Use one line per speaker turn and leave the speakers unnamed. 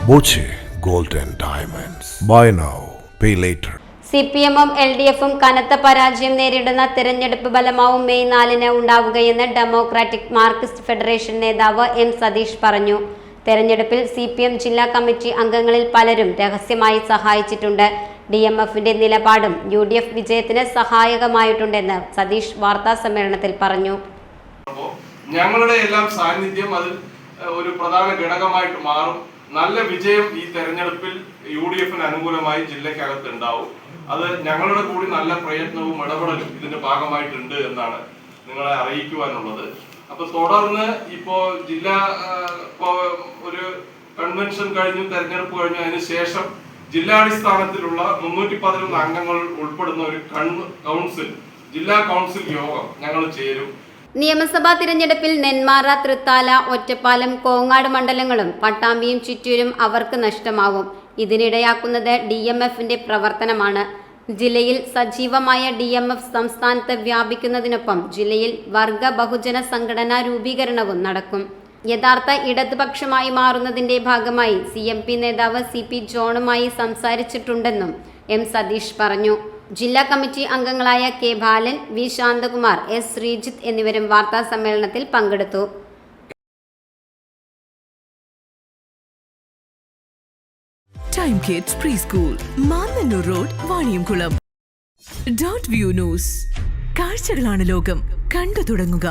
Boche gold and diamonds. Buy now, pay later.
CPM-ഉം LDF-ഉം കനത്ത പരാജയം നേരിടുന്ന തിരഞ്ഞെടുപ്പ് ഫലമാവും മെയ് 4-ന് ഉണ്ടാവുകയെന്ന് ഡെമോക്രാറ്റിക് മാർക്സിസ്റ്റ് ഫെഡറേഷൻ നേതാവ് M. സതീഷ് പറഞ്ഞു. തെരഞ്ഞെടുപ്പിൽ CPM ജില്ലാ കമ്മിറ്റി അംഗങ്ങളിൽ പലരും രഹസ്യമായി സഹായിച്ചിട്ടുണ്ട്. DMF-ന്റെ നിലപാടും UDF വിജയത്തിന് സഹായകമായിട്ടുണ്ടെന്ന് സതീഷ് വാർത്താ സമ്മേളനത്തിൽ പറഞ്ഞു.
ഞങ്ങളുടെ എല്ലാം സാന്നിധ്യം അതിൽ ഒരു പ്രധാന ഘടകമായിട്ട് മാറും. നല്ല വിജയം ഈ തെരഞ്ഞെടുപ്പിൽ UDF-ന് അനുകൂലമായി ജില്ലക്കകത്ത് ഉണ്ടാവും. അത് ഞങ്ങളുടെ കൂടി നല്ല പ്രയത്നവും ഇടപെടലും ഇതിന്റെ ഭാഗമായിട്ടുണ്ട് എന്നാണ് നിങ്ങളെ അറിയിക്കുവാനുള്ളത്. അപ്പൊ തുടർന്ന് ഇപ്പോ ജില്ലാ ഒരു കൺവെൻഷൻ കഴിഞ്ഞു, തെരഞ്ഞെടുപ്പ് കഴിഞ്ഞു, അതിനുശേഷം ജില്ലാടിസ്ഥാനത്തിലുള്ള 311 അംഗങ്ങൾ ഉൾപ്പെടുന്ന ഒരു കൗൺസിൽ, ജില്ലാ കൗൺസിൽ യോഗം ഞങ്ങൾ ചേരും.
നിയമസഭാ തിരഞ്ഞെടുപ്പിൽ നെന്മാറ, തൃത്താല, ഒറ്റപ്പാലം, കോങ്ങാട് മണ്ഡലങ്ങളും പട്ടാമ്പിയും ചിറ്റൂരും അവർക്ക് നഷ്ടമാവും. ഇതിനിടയാക്കുന്നത് DMF-ന്റെ പ്രവർത്തനമാണ്. ജില്ലയിൽ സജീവമായ DMF സംസ്ഥാനത്ത് വ്യാപിക്കുന്നതിനൊപ്പം ജില്ലയിൽ വർഗ ബഹുജന സംഘടനാ രൂപീകരണവും നടക്കും. യഥാർത്ഥ ഇടതുപക്ഷമായി മാറുന്നതിന്റെ ഭാഗമായി CMP നേതാവ് CP ജോണുമായി സംസാരിച്ചിട്ടുണ്ടെന്നും M. സതീഷ് പറഞ്ഞു. ജില്ലാ കമ്മിറ്റി അംഗങ്ങളായ K. ബാലൻ, V. ശാന്തകുമാർ, S. ശ്രീജിത്ത് എന്നിവരും വാർത്താ സമ്മേളനത്തിൽ പങ്കെടുത്തു.
Time kids pre school, Mannannur road, Vaniyamkulam. .view news. കാഴ്ചകളാണ് ലോകം, കണ്ടു തുടങ്ങുക.